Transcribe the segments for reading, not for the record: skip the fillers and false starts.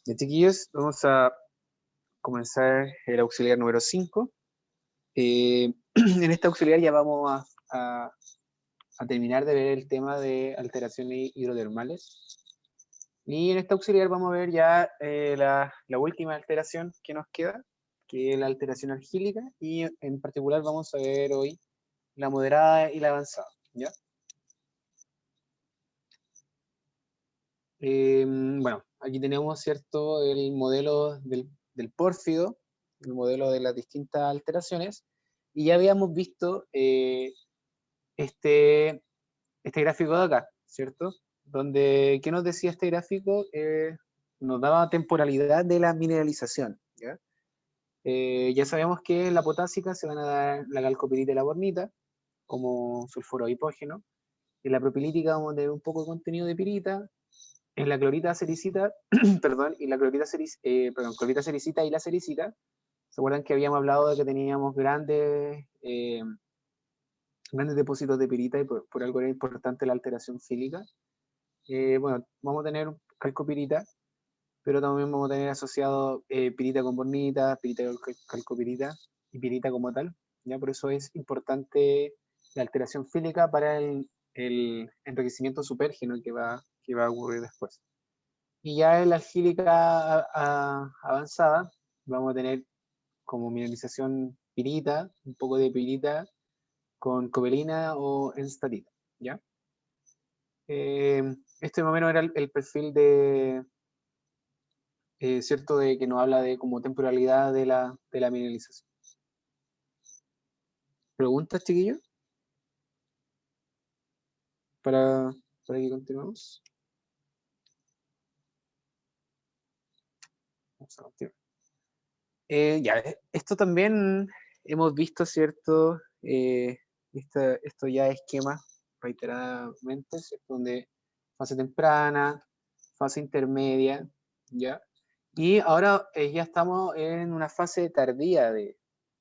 Ya, chiquillos, vamos a comenzar el auxiliar número 5. En este auxiliar ya vamos a terminar de ver el tema de alteraciones hidrotermales. Y en este auxiliar vamos a ver ya la última alteración que nos queda, que es la alteración argílica, y en particular vamos a ver hoy la moderada y la avanzada, ¿ya? Bueno, aquí tenemos, ¿cierto?, el modelo del pórfido, el modelo de las distintas alteraciones, y ya habíamos visto este, este gráfico de acá, ¿cierto? Donde, ¿qué nos decía este gráfico? Nos daba temporalidad de la mineralización, ¿ya? Ya sabemos que en la potásica se van a dar la calcopirita y la bornita, como sulfuro hipógeno. En la propilítica vamos a tener un poco de contenido de pirita. En la clorita sericita, perdón, y la clorita, clorita sericita y la sericita, ¿se acuerdan que habíamos hablado de que teníamos grandes depósitos de pirita y por algo era importante la alteración fílica? Bueno, vamos a tener calcopirita, pero también vamos a tener asociado pirita con bornita, pirita con calcopirita y pirita como tal. ¿Ya? Por eso es importante la alteración fílica para el enriquecimiento supérgeno que va a ocurrir después. Y ya en la algílica avanzada vamos a tener como mineralización pirita, un poco de pirita con copelina o enstatita, ¿ya? Este más o menos era el perfil ¿cierto? De que nos habla de como temporalidad de la mineralización. ¿Preguntas, chiquillos? Para, para que continuemos. Vamos a continuar. Ya, esto también hemos visto, ¿cierto? Esto ya es esquema reiteradamente, ¿cierto? Donde fase temprana, fase intermedia, ¿ya? Y ahora ya estamos en una fase tardía de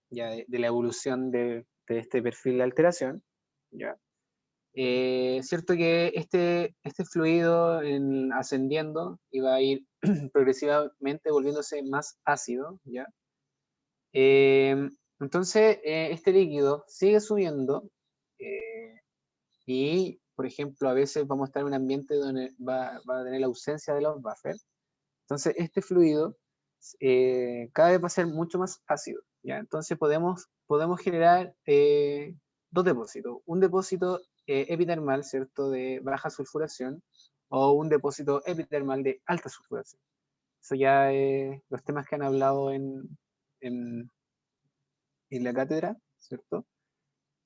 la evolución de este perfil de alteración, ¿ya? Cierto que este fluido ascendiendo iba a ir progresivamente volviéndose más ácido, ¿ya? Entonces, este líquido sigue subiendo y, por ejemplo, a veces vamos a estar en un ambiente donde va a tener la ausencia de los buffers. Entonces, este fluido cada vez va a ser mucho más ácido, ¿ya? Entonces, podemos generar dos depósitos. Un depósito epitermal, ¿cierto?, de baja sulfuración, o un depósito epitermal de alta sulfuración. Eso ya es los temas que han hablado en, en la cátedra, ¿cierto?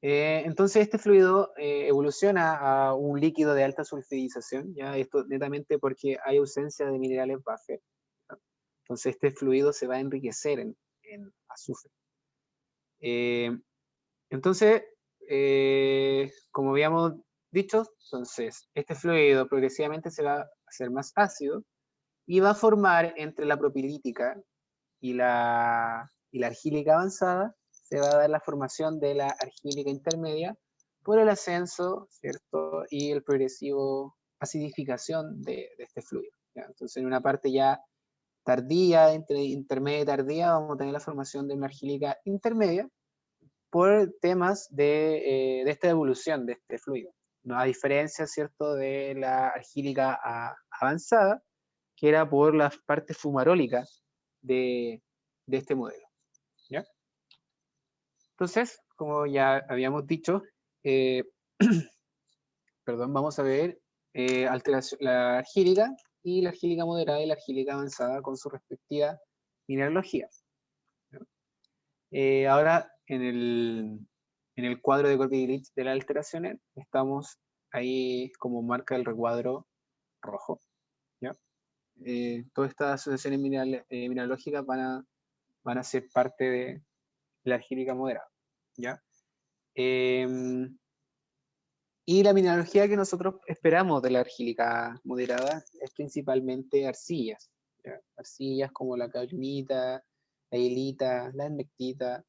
Entonces este fluido evoluciona a un líquido de alta sulfurización, ¿ya? Esto netamente porque hay ausencia de minerales buffer, ¿ya? Entonces este fluido se va a enriquecer en azufre. Entonces, como habíamos dicho, entonces este fluido progresivamente se va a hacer más ácido y va a formar entre la propilítica y la argílica avanzada, se va a dar la formación de la argílica intermedia por el ascenso, ¿cierto? Y el progresivo acidificación de este fluido, ¿ya? Entonces, en una parte ya tardía, entre intermedia y tardía, vamos a tener la formación de una argílica intermedia por temas de esta evolución de este fluido. ¿No? A diferencia, ¿cierto?, de la argílica avanzada, que era por las partes fumarólicas de este modelo, ¿ya? Entonces, como ya habíamos dicho, eh, perdón, vamos a ver la argílica y la argílica moderada y la argílica avanzada con su respectiva mineralogía, ¿ya? Ahora, en el cuadro de Corby-Glitch de las alteraciones, estamos ahí como marca el recuadro rojo, ¿ya? Todas estas asociaciones mineralógicas van a ser parte de la argílica moderada, ¿ya? Y la mineralogía que nosotros esperamos de la argílica moderada es principalmente arcillas, ¿ya? Arcillas como la caolinita, la hielita, la enmectita,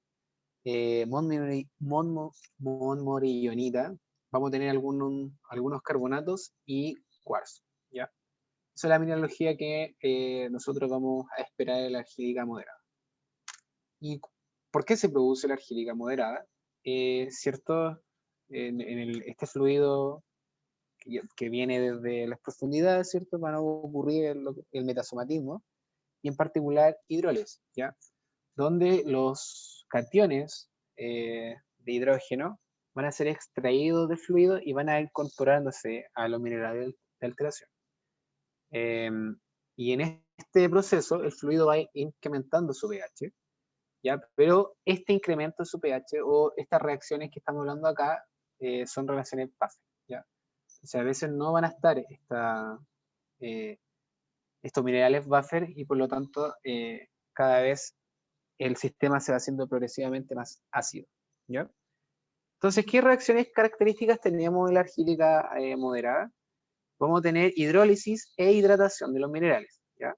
monmorillonita. Vamos a tener algunos carbonatos y cuarzo, ¿ya? Esa es la mineralogía que nosotros vamos a esperar de la argílica moderada. ¿Y por qué se produce la argílica moderada? ¿Cierto? Este fluido que viene desde las profundidades, ¿cierto? Van a ocurrir el metasomatismo, y en particular hidrólisis, ¿ya? Donde los cationes de hidrógeno van a ser extraídos del fluido y van a ir incorporándose a los minerales de alteración. Y en este proceso el fluido va incrementando su pH, ¿ya? Pero este incremento de su pH o estas reacciones que estamos hablando acá son reacciones buffer, ¿ya? O sea, a veces no van a estar estos minerales buffer y por lo tanto cada vez el sistema se va haciendo progresivamente más ácido, ¿ya? Entonces, ¿qué reacciones características teníamos en la argílica moderada? Vamos a tener hidrólisis e hidratación de los minerales, ¿ya?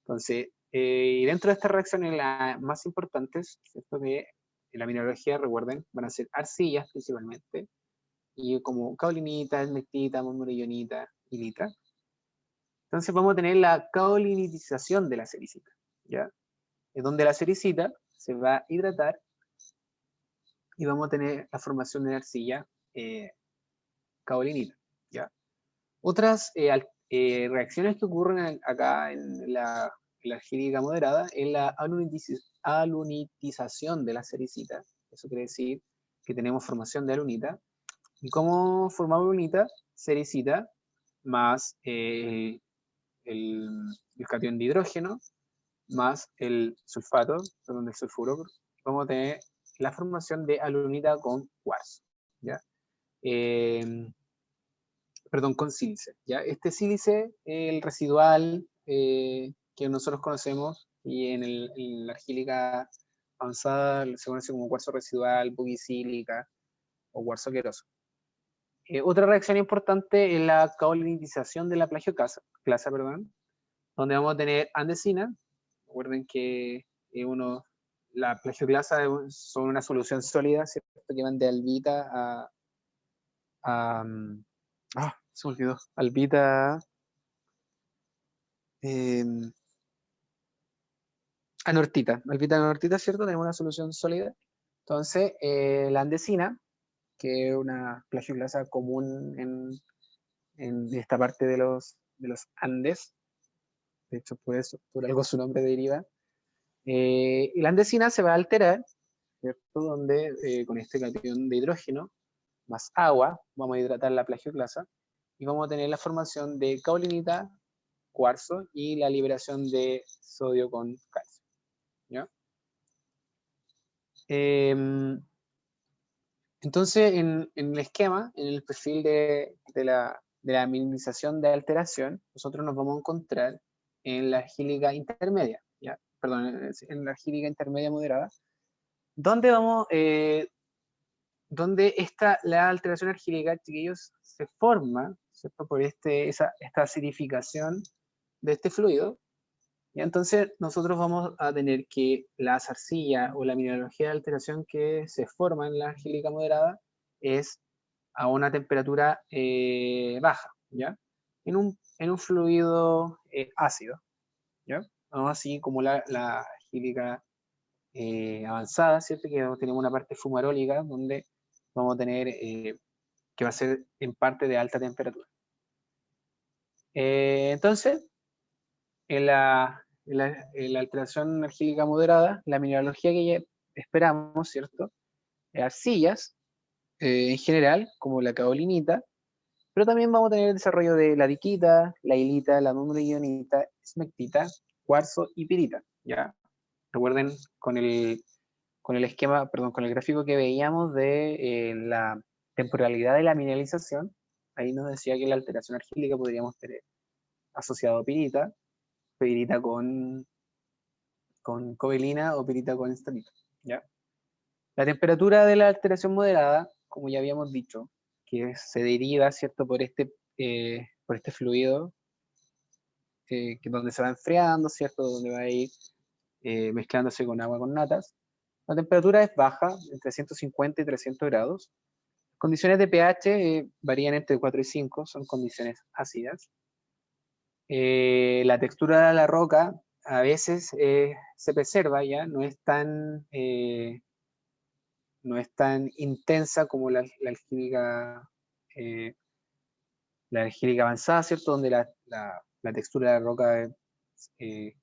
Entonces, y dentro de estas reacciones, las más importantes, ¿cierto? Que en la mineralogía, recuerden, van a ser arcillas principalmente, y como caolinita, esmectita, monmorillonita, hilita. Entonces vamos a tener la caolinitización de la sericita, ¿ya? Es donde la sericita se va a hidratar y vamos a tener la formación de la arcilla caolinita, ¿ya? Otras reacciones que ocurren acá en la argílica moderada es la alunitización de la sericita. Eso quiere decir que tenemos formación de alunita. ¿Y cómo formamos alunita? Sericita más el catión de hidrógeno más el sulfato, perdón, el sulfuro. Vamos a tener la formación de alunita con cuarzo, ¿ya? Perdón, con sílice, ¿ya? Este sílice, el residual que nosotros conocemos, y en la argílica avanzada se conoce como cuarzo residual, bugisílica o cuarzo queroso. Otra reacción importante es la caolinitización de la plagioclasa, perdón, donde vamos a tener andesina. Recuerden que la plagioclasa son una solución sólida, ¿cierto? Que van de albita a se me olvidó, albita albita anortita, ¿cierto? Tenemos una solución sólida. Entonces, la andesina, que es una plagioclasa común en esta parte de los Andes, de hecho, por algo su nombre deriva, y la andesina se va a alterar, ¿cierto? Donde con este catión de hidrógeno más agua, vamos a hidratar la plagioclasa y vamos a tener la formación de caolinita, cuarzo y la liberación de sodio con calcio, ¿ya? Entonces, en el esquema, en el perfil de la minimización de alteración, nosotros nos vamos a encontrar en la argílica intermedia, ¿ya? Perdón, en la argílica intermedia moderada, donde la alteración argílica, chiquillos, se forma, ¿cierto? Por esta acidificación de este fluido. Y entonces nosotros vamos a tener que las arcillas o la mineralogía de alteración que se forma en la argílica moderada es a una temperatura baja, ¿ya? En un fluido ácido, ¿ya? No así como la argílica avanzada, ¿cierto? Que tenemos una parte fumarólica donde vamos a tener que va a ser en parte de alta temperatura. Entonces, en la alteración argílica moderada, la mineralogía que ya esperamos, ¿cierto? Arcillas, en general, como la caolinita, pero también vamos a tener el desarrollo de la diquita, la hilita, la monmorillonita, esmectita, cuarzo y pirita, ¿ya? Recuerden con el esquema, perdón, con el gráfico que veíamos de la temporalidad de la mineralización, ahí nos decía que la alteración argílica podríamos tener asociado a pirita con cobalina o pirita con estalita, ¿ya? La temperatura de la alteración moderada, como ya habíamos dicho, que se deriva, ¿cierto?, por este fluido, que donde se va enfriando, ¿cierto?, donde va a ir mezclándose con agua con natas. La temperatura es baja, entre 150 y 300 grados. Condiciones de pH varían entre 4 y 5, son condiciones ácidas. La textura de la roca a veces se preserva, ya no es tan intensa como eh, la algílica avanzada, ¿cierto? Donde la textura de la roca eh,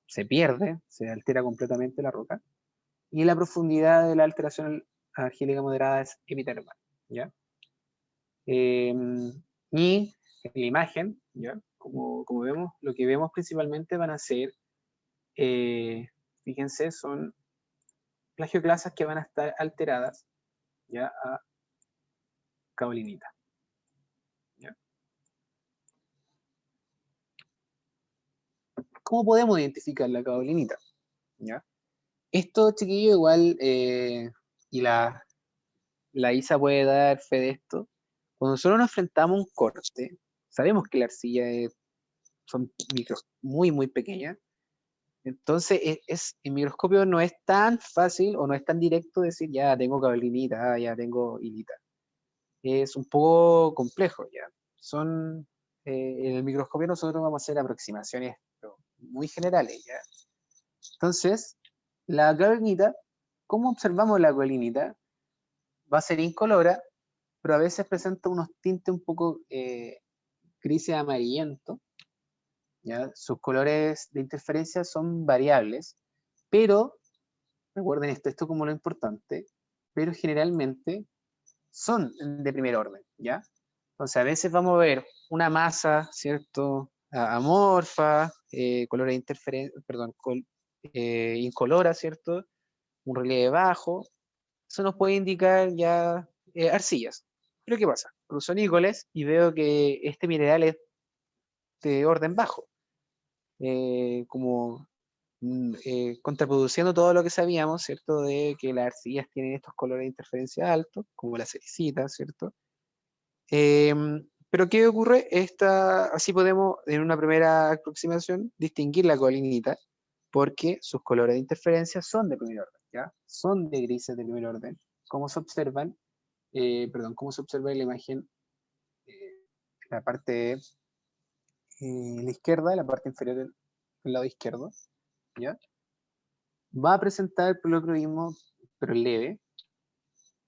se pierde, se altera completamente la roca. Y la profundidad de la alteración algílica moderada es epitermal, ¿ya? Y en la imagen, ¿ya? Como vemos, lo que vemos principalmente van a ser, fíjense, son plagioclasas que van a estar alteradas, ¿ya? A caolinita, ¿ya? ¿Cómo podemos identificar la caolinita? ¿Ya? Esto, chiquillo, igual, y la Isa puede dar fe de esto. Cuando nosotros nos enfrentamos a un corte, sabemos que la arcilla son micros muy, muy pequeñas. Entonces, en microscopio no es tan fácil o no es tan directo decir, ya tengo caolinita, ya tengo hilita. Es un poco complejo, ya. En el microscopio nosotros vamos a hacer aproximaciones muy generales, ya. Entonces, la caolinita, ¿cómo observamos la caolinita? Va a ser incolora, pero a veces presenta unos tintes un poco grises amarillentos, ¿ya? Sus colores de interferencia son variables, pero, recuerden esto como lo importante, pero generalmente son de primer orden, ¿ya? Entonces a veces vamos a ver una masa, ¿cierto? Amorfa, color de interferencia, perdón, incolora, ¿cierto? Un relieve bajo, eso nos puede indicar ya arcillas. Pero ¿qué pasa? Cruzo nícoles y veo que este mineral es de orden bajo, como contraproduciendo todo lo que sabíamos, ¿cierto? De que las arcillas tienen estos colores de interferencia altos, como la cericita, ¿cierto? Pero ¿qué ocurre? Así podemos, en una primera aproximación, distinguir la colinita, porque sus colores de interferencia son de primer orden, ¿ya? Son de grises de primer orden, como se observan, como se observa en la imagen, eh, la parte la izquierda, la parte inferior del lado izquierdo, ¿ya? Va a presentar polocroismo, pero leve,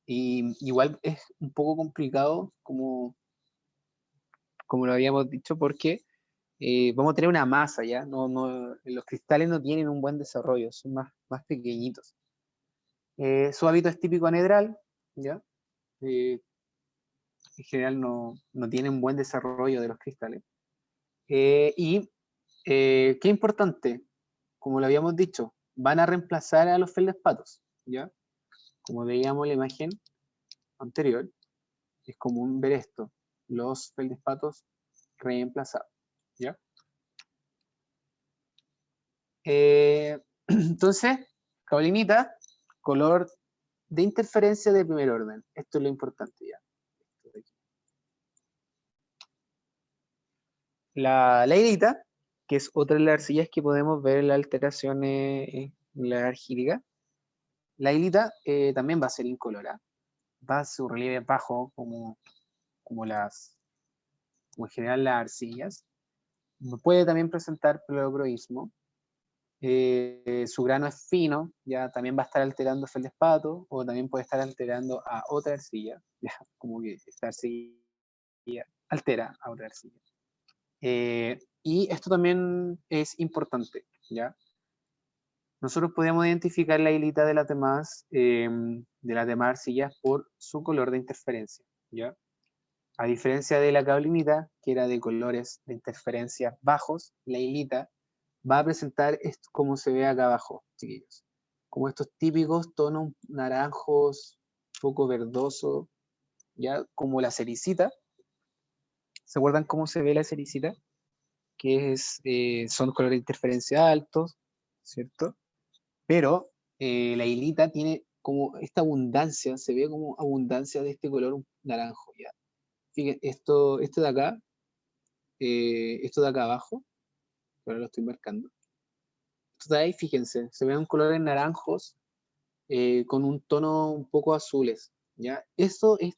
y igual es un poco complicado, como lo habíamos dicho, porque vamos a tener una masa, ¿ya? Los cristales no tienen un buen desarrollo, son más pequeñitos. Su hábito es típico anedral, ¿ya? Eh, en general no tienen buen desarrollo de los cristales. Qué importante, como lo habíamos dicho, van a reemplazar a los feldespatos, ¿ya? Como veíamos en la imagen anterior, es común ver esto, los feldespatos reemplazados, ¿ya? Entonces, caolinita, color de interferencia de primer orden. Esto es lo importante ya. La hilita, que es otra de las arcillas que podemos ver en las alteraciones en la argílica. La hilita también va a ser incolora. Va a ser un relieve bajo como como en general las arcillas. Puede también presentar pleocroismo. Su grano es fino, ya también va a estar alterando feldespato, o también puede estar alterando a otra arcilla, ya, como que esta arcilla altera a otra arcilla. Y esto también es importante, ¿ya? Nosotros podemos identificar la hilita de las demás arcillas por su color de interferencia, ¿ya? A diferencia de la caolinita, que era de colores de interferencia bajos, la hilita va a presentar esto como se ve acá abajo, chiquillos. Como estos típicos tonos naranjos, poco verdoso, ya como la cericita. ¿Se acuerdan cómo se ve la cericita? Son colores de interferencia altos, ¿cierto? Pero la hilita tiene como esta abundancia, se ve como abundancia de este color naranjo, ¿ya? Fíjense, esto de acá abajo, ahora lo estoy marcando. Esto de ahí, fíjense, se ven colores naranjos con un tono un poco azules, ¿ya? Eso es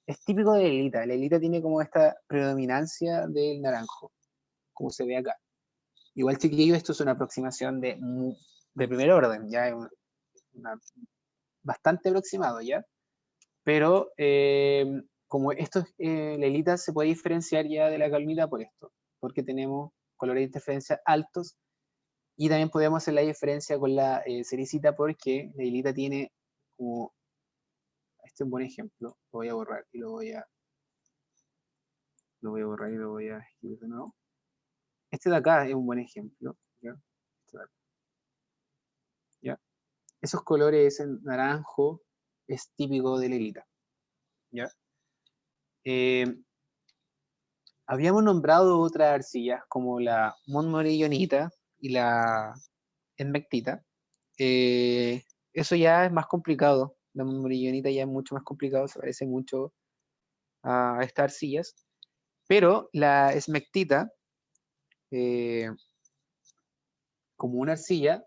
es típico de la elita. La elita tiene como esta predominancia del naranjo, como se ve acá. Igual, chiquillos, esto es una aproximación de primer orden, ya es bastante aproximado, ¿ya? Pero como esto, la elita se puede diferenciar ya de la caolinita por esto, porque tenemos colores de interferencia altos, y también podemos hacer la diferencia con la sericita porque la elita tiene como, este es un buen ejemplo, lo voy a borrar y lo voy a borrar y lo voy a escribir de nuevo. Este de acá es un buen ejemplo, ¿ya? Este de acá, ¿ya? Esos colores en naranjo es típico de la elita, ¿ya? Habíamos nombrado otras arcillas como la montmorillonita y la enmectita. Eso ya es más complicado. La montmorillonita ya es mucho más complicado, se parece mucho a estas arcillas. Pero la esmectita, eh, como una arcilla,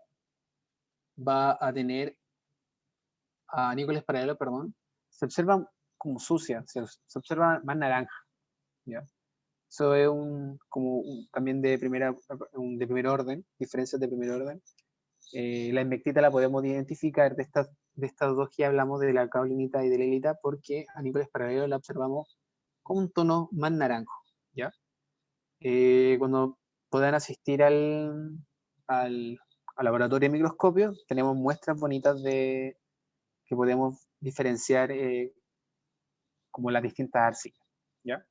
va a tener a Nicolás Paralelo, perdón, se observa como sucia, se observa más naranja, ¿ya? Eso es también de de primer orden, diferencias de primer orden. La invectita la podemos identificar de estas dos que hablamos, de la caolinita y de la elita, porque a Nicolás Paralelo la observamos con un tono más naranjo, ¿ya? Cuando puedan asistir al, al laboratorio de microscopio, tenemos muestras bonitas que podemos diferenciar como las distintas arcillas, ¿ya?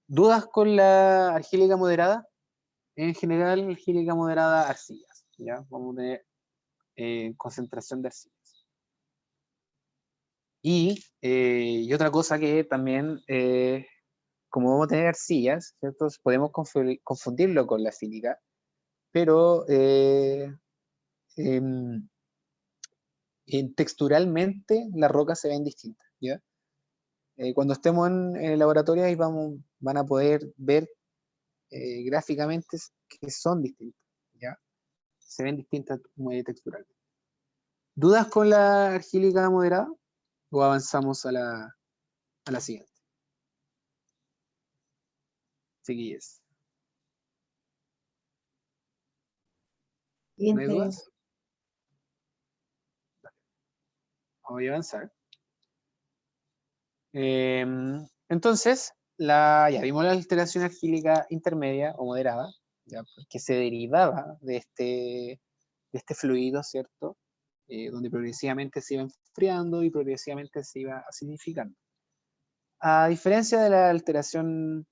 ¿Dudas con la argílica moderada? En general, argílica moderada, arcillas, ¿ya? Vamos a tener concentración de arcillas. Y otra cosa que también, como vamos a tener arcillas, ¿cierto? Podemos confundirlo con la sílica, pero em, texturalmente las rocas se ven distintas, ¿ya? Cuando estemos en el laboratorio ahí van a poder ver gráficamente que son distintas, ¿ya? Se ven distintas muy texturalmente. ¿Dudas con la argílica moderada? ¿O avanzamos a la siguiente? Chiquillos. ¿No hay Siguiente. dudas? Voy a avanzar. Entonces, ya vimos la alteración argílica intermedia o moderada, ¿ya? Que se derivaba de este fluido, ¿cierto? Donde progresivamente se iba enfriando y progresivamente se iba acidificando. A diferencia de la alteración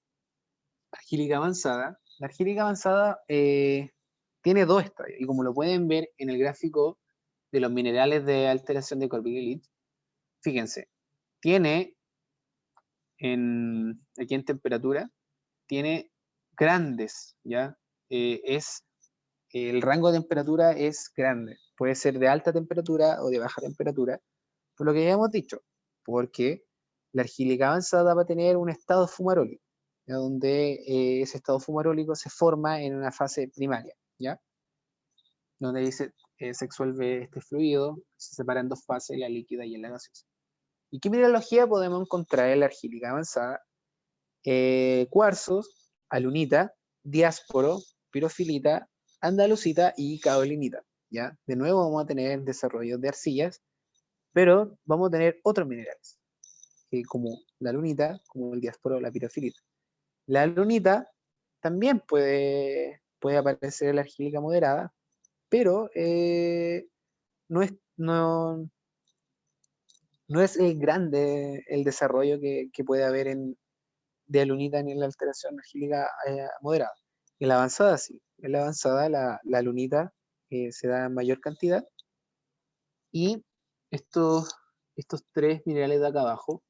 argílica avanzada, la argílica avanzada tiene dos estadios, y como lo pueden ver en el gráfico de los minerales de alteración de Corbin-Gillies, fíjense, tiene aquí en temperatura, tiene grandes, ¿ya? El rango de temperatura es grande, puede ser de alta temperatura o de baja temperatura, por lo que ya hemos dicho, porque la argílica avanzada va a tener un estado fumarólico, ¿ya? Donde ese estado fumarólico se forma en una fase primaria, ¿ya? Donde dice, se exsuelve este fluido, se separa en dos fases, la líquida y la gaseosa. ¿Y qué mineralogía podemos encontrar en la argílica avanzada? Cuarzos, alunita, diásporo, pirofilita, andalusita y caolinita, ¿ya? De nuevo vamos a tener desarrollo de arcillas, pero vamos a tener otros minerales, como la lunita, como el diásporo, la pirofilita. La lunita también puede aparecer en la argílica moderada, pero no es, no, no es grande el desarrollo que puede haber de alunita en la alteración argílica moderada. En la avanzada sí, en la avanzada la alunita se da en mayor cantidad, y estos tres minerales de acá abajo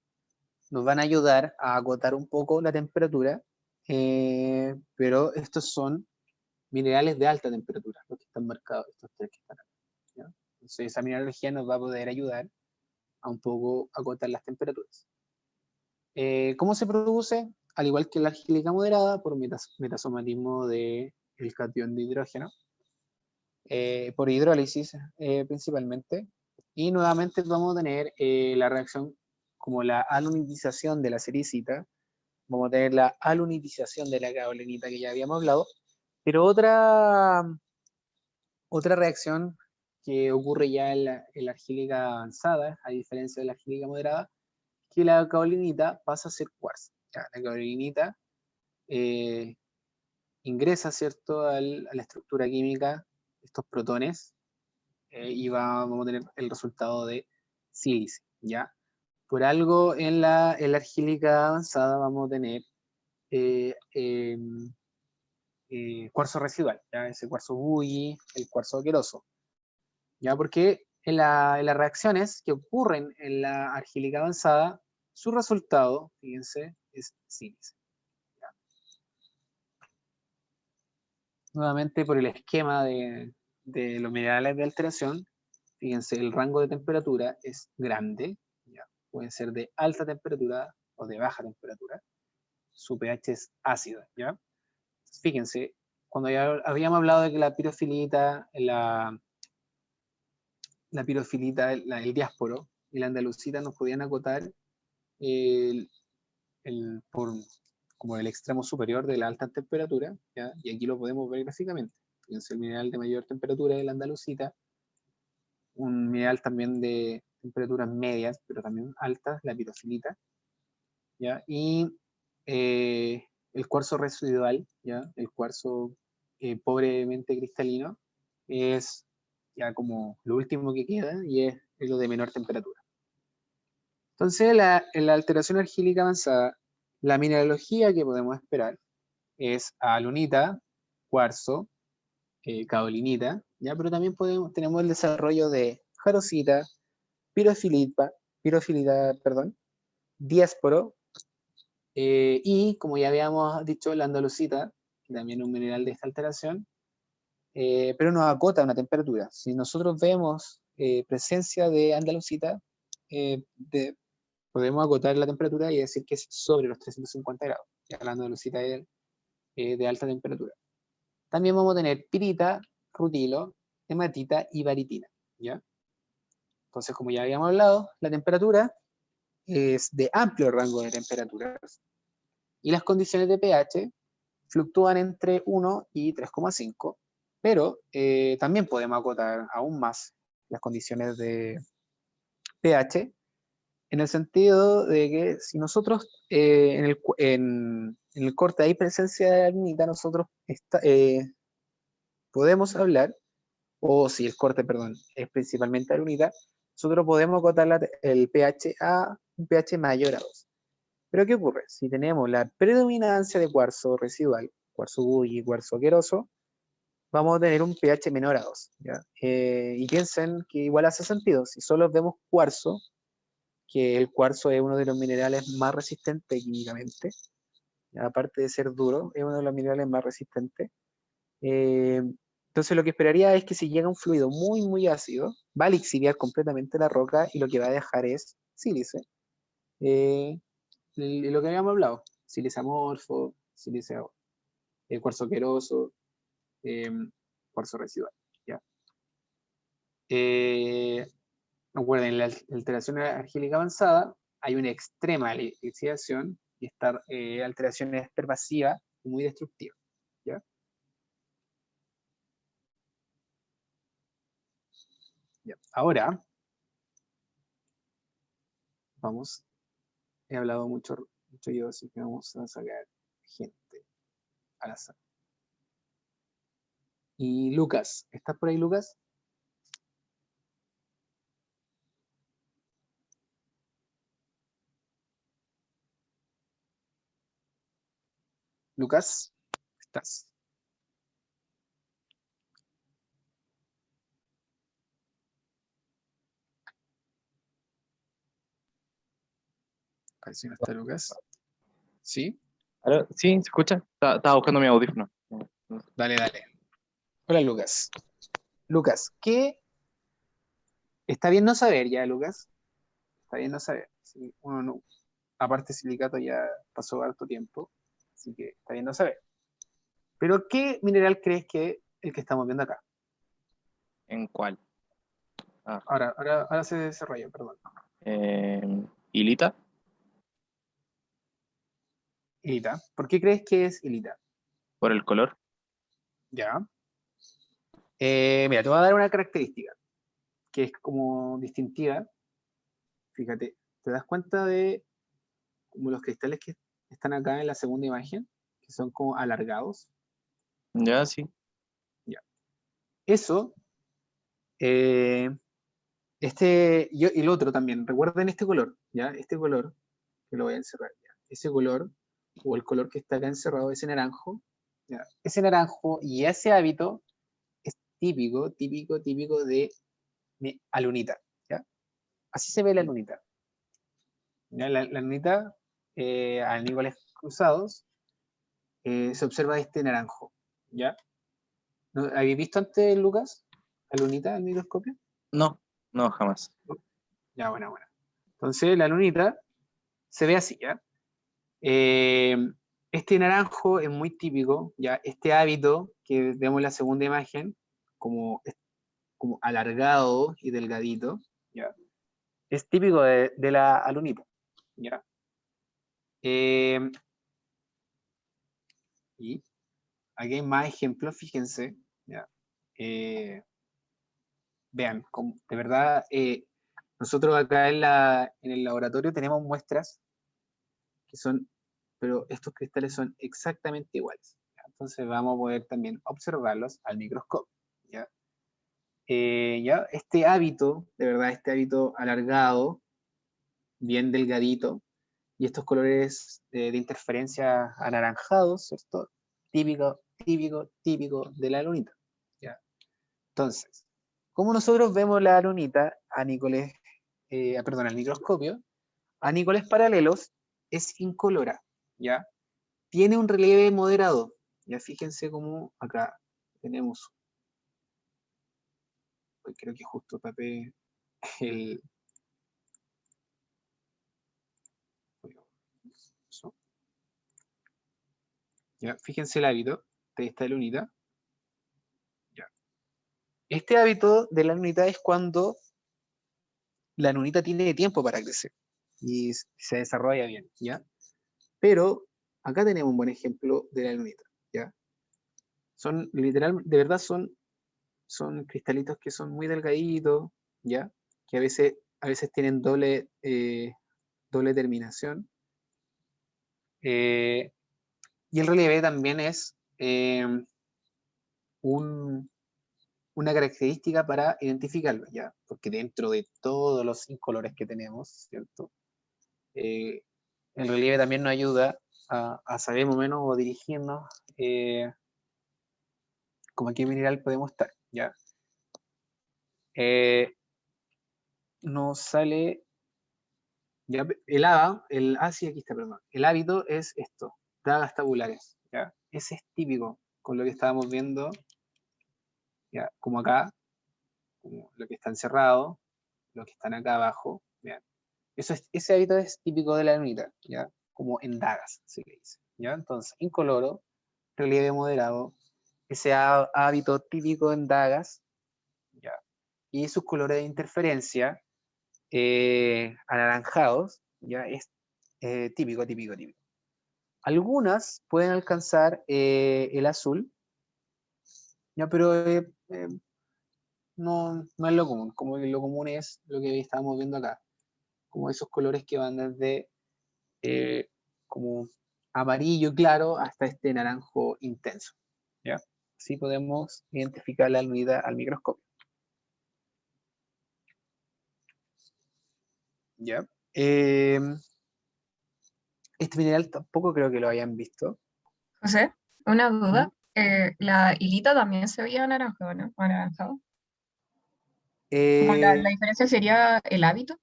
nos van a ayudar a acotar un poco la temperatura, pero estos son minerales de alta temperatura, los que están marcados, estos tres que están acá, ¿ya? Entonces esa mineralogía nos va a poder ayudar a un poco acotar las temperaturas. ¿Cómo se produce? Al igual que la argílica moderada, por metasomatismo del catión de hidrógeno, por hidrólisis principalmente, y nuevamente vamos a tener la reacción como la alunitización de la sericita, vamos a tener la alunitización de la caolinita que ya habíamos hablado, pero otra reacción que ocurre ya en la argílica avanzada, a diferencia de la argílica moderada, que la caolinita pasa a ser cuarzo. Ya, la caolinita ingresa, ¿cierto?, a la estructura química, estos protones, y vamos a tener el resultado de sílice, ¿ya? Por algo en la argílica avanzada vamos a tener cuarzo residual, ¿ya? Ese cuarzo bully, el cuarzo aqueroso, ¿ya? Porque en las reacciones que ocurren en la argílica avanzada, su resultado, fíjense, es sílice. Nuevamente por el esquema de los minerales de alteración, fíjense, el rango de temperatura es grande, ¿ya? Puede ser de alta temperatura o de baja temperatura. Su pH es ácido, ¿ya? Fíjense, cuando ya habíamos hablado de que la pirofilita, el diásporo y la andalucita nos podían acotar por como el extremo superior de la alta temperatura, ¿ya? Y aquí lo podemos ver gráficamente. Fíjense, el mineral de mayor temperatura es la andalucita, un mineral también de temperaturas medias, pero también altas, la pirofilita, ¿ya? Y el cuarzo residual, ¿ya? El cuarzo pobremente cristalino, es ya como lo último que queda y es lo de menor temperatura. Entonces, en la alteración argílica avanzada, la mineralogía que podemos esperar es alunita, cuarzo, caolinita, ¿ya? Pero también tenemos el desarrollo de jarosita, pirofilita, perdón, diásporo, y como ya habíamos dicho, la andalucita, que también es un mineral de esta alteración, pero nos acota una temperatura. Si nosotros vemos presencia de andalucita, podemos acotar la temperatura y decir que es sobre los 350 grados. Ya la andalucita es de alta temperatura. También vamos a tener pirita, rutilo, hematita y baritina, ¿ya? Entonces, como ya habíamos hablado, la temperatura es de amplio rango de temperaturas y las condiciones de pH fluctúan entre 1 y 3,5, pero también podemos acotar aún más las condiciones de pH en el sentido de que si nosotros en el corte hay presencia de arenita, nosotros podemos hablar, o si el corte, perdón, es principalmente arenita, nosotros podemos acotar el pH a un pH mayor a 2. Pero ¿qué ocurre? Si tenemos la predominancia de cuarzo residual, cuarzo bully y cuarzo aqueroso, vamos a tener un pH menor a 2. ¿Ya? Y piensen que igual hace sentido. Si solo vemos cuarzo, que el cuarzo es uno de los minerales más resistentes químicamente, ¿ya? Aparte de ser duro, es uno de los minerales más resistentes. Entonces lo que esperaría es que si llega un fluido muy, muy ácido, va a lixiviar completamente la roca y lo que va a dejar es sílice. Lo que habíamos hablado, sílice amorfo, sílice cuarzo aqueroso, cuarzo residual. ¿Ya? Recuerden, en la alteración argílica avanzada hay una extrema lixiviación y esta alteración es pervasiva y muy destructiva. ¿Ya? Ya. Ahora, vamos, he hablado mucho yo, así que vamos a sacar gente al azar. Y Lucas, ¿estás por ahí, Lucas? Lucas, ¿estás? A ver si no está Lucas. ¿Sí? ¿Aló? ¿Sí? ¿Se escucha? Estaba buscando mi audífono. Dale, dale. Hola, Lucas. Lucas, ¿qué? Está bien no saber ya, Lucas. Está bien no saber. Sí, uno no, aparte silicato ya pasó harto tiempo, así que está bien no saber. Pero ¿qué mineral crees que es el que estamos viendo acá? ¿En cuál? Ah, Ahora se desarrolla, perdón. eh, ¿Hilita? Hilita. ¿Por qué crees que es hilita? ¿Por el color? Ya. Mira, te voy a dar una característica que es como distintiva. Fíjate, ¿te das cuenta de como los cristales que están acá en la segunda imagen? Que son como alargados. Ya, sí. Ya. Eso, eh, y el otro también. Recuerden este color, ¿ya? Este color, que lo voy a encerrar, ¿ya? Ese color, o el color que está acá encerrado, ese naranjo, ¿ya? Ese naranjo y ese hábito es típico, típico, típico de alunita, ¿ya? Así se ve la lunita. ¿Ya? La lunita, a niveles cruzados, se observa este naranjo, ¿ya? ¿No, ¿habéis visto antes, Lucas, la lunita al microscopio? No, no, jamás. Ya, bueno, bueno. Entonces, la lunita se ve así, ¿ya? Eh, este naranjo es muy típico, ¿ya? Este hábito que vemos en la segunda imagen, como, como alargado y delgadito, ¿ya? Es típico de la alunita, ¿ya? Eh, y aquí hay más ejemplos, fíjense, ¿ya? Eh, vean, de verdad, nosotros acá en el laboratorio tenemos muestras que son, pero estos cristales son exactamente iguales, ¿ya? Entonces vamos a poder también observarlos al microscopio, ¿ya? Ya este hábito, de verdad, este hábito alargado, bien delgadito, y estos colores de interferencia anaranjados, ¿cierto? Típico, típico, típico de la lunita, ¿ya? Entonces, como nosotros vemos la lunita a Nicoles, perdón, al microscopio, a Nicoles paralelos es incolora, ¿ya? Tiene un relieve moderado, ya fíjense cómo acá tenemos, creo que justo tapé el, ya, fíjense el hábito de esta lunita, ya. Este hábito de la lunita es cuando la lunita tiene tiempo para crecer y se desarrolla bien, ¿ya? Pero acá tenemos un buen ejemplo de la lunita, ¿ya? Son literal, de verdad son cristalitos que son muy delgaditos, ¿ya? Que a veces tienen doble terminación. Eh, y el relieve también es un, una característica para identificarlo, ¿ya? Porque dentro de todos los colores que tenemos, ¿cierto? Eh, el relieve también nos ayuda a saber más o menos o dirigirnos como a qué mineral podemos estar, ¿ya? Eh, nos sale, ya, sí, aquí está, perdón. El hábito es esto, dagas tabulares, ¿ya? Ese es típico con lo que estábamos viendo, ¿ya? Como acá, como lo que está encerrado, los que están acá abajo, ¿ya? Ese hábito es típico de la lunita, ¿ya? Como en dagas, se le dice, ¿ya? Entonces, incoloro, relieve moderado, ese hábito típico en dagas, ¿ya? Y sus colores de interferencia anaranjados, ¿ya? Es típico, típico, típico. Algunas pueden alcanzar el azul, ¿ya? Pero no es lo común, como que lo común es lo que estábamos viendo acá, como esos colores que van desde eh, como amarillo claro hasta este naranjo intenso, ¿ya? Así podemos identificar la unidad al microscopio, ¿ya? Este mineral tampoco creo que lo hayan visto. José, una ¿Mm? duda. La hilita también se veía naranjado, ¿no? O anaranjado. Como Eh, la diferencia sería el hábito.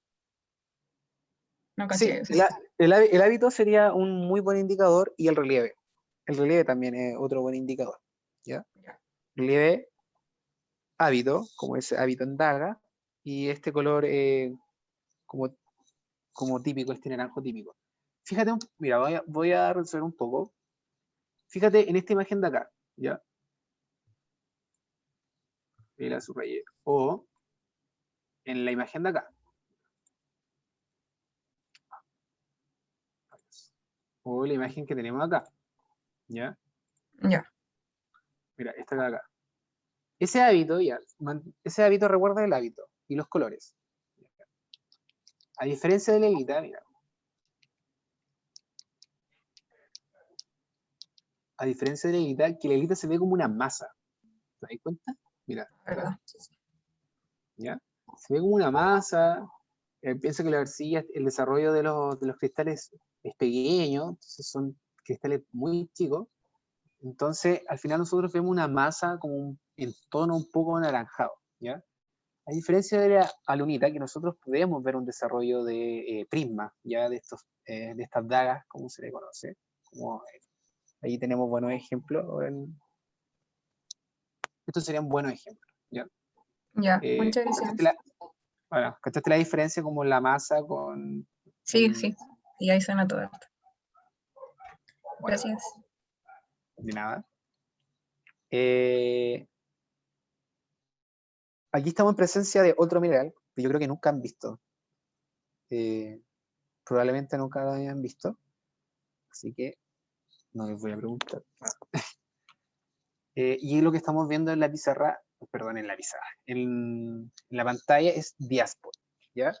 No caché sí, eso. el hábito sería un muy buen indicador y el relieve. El relieve también es otro buen indicador, ¿ya? Ya. Relieve, hábito, como ese hábito en daga, y este color como, como típico, este naranjo típico. Fíjate, mira, voy a resolver un poco. Fíjate en esta imagen de acá, ¿ya? Y la subrayé. O en la imagen de acá. o la imagen que tenemos acá, ¿ya? Ya. Mira, esta de acá. Ese hábito, ya, ese hábito recuerda el hábito y los colores. A diferencia de la Lelita, mira. A diferencia de la Lelita, que la Lelita se ve como una masa. ¿Te das cuenta? Mira, ¿Verdad? ¿ya? Se ve como una masa. Piensa que la arcilla, el desarrollo de los cristales es pequeño, entonces son cristales muy chicos. Entonces, al final nosotros vemos una masa como en tono un poco anaranjado, ¿ya? A diferencia de la alunita, que nosotros podemos ver un desarrollo de prisma, ya de, de estas dagas, como se le conoce. Como, ahí tenemos buenos ejemplos. Estos serían buenos ejemplos, ¿ya? Ya, muchas ¿Cachaste gracias. bueno, ¿cachaste la diferencia como la masa con Sí, el... sí. Y ahí suena todo esto. Bueno, Gracias. de nada. Aquí estamos en presencia de otro mineral que yo creo que nunca han visto. Eh, Probablemente nunca lo hayan visto, así que no les voy a preguntar. Y lo que estamos viendo en la pizarra, perdón, en la pizarra, en la pantalla es diásporo, ¿ya?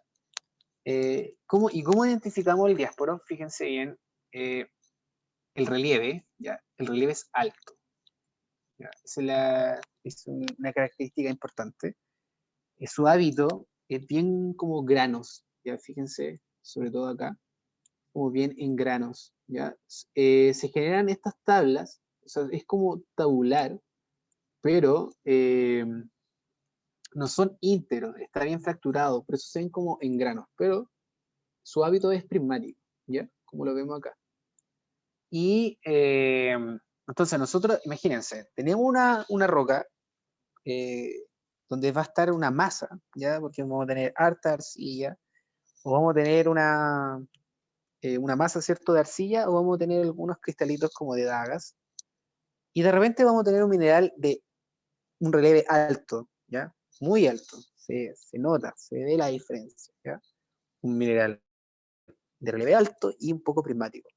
¿Cómo identificamos el diásporo? Fíjense bien, el relieve, ¿ya? El relieve es alto, ¿ya? Es una característica importante. Su hábito es bien como granos, ¿ya? Fíjense, sobre todo acá, como bien en granos, ¿ya? Se generan estas tablas, o sea, es como tabular, pero no son íntegros, está bien fracturado, por eso se ven como en granos, pero su hábito es prismático, ¿ya? Como lo vemos acá. Y entonces nosotros, imagínense, tenemos una roca donde va a estar una masa, ¿ya? Porque vamos a tener harta arcilla, o vamos a tener una masa, ¿cierto?, de arcilla, o vamos a tener algunos cristalitos como de dagas, y de repente vamos a tener un mineral de un relieve alto, ¿ya? Muy alto, se nota, se ve la diferencia, ¿ya? Un mineral de relieve alto y un poco prismático.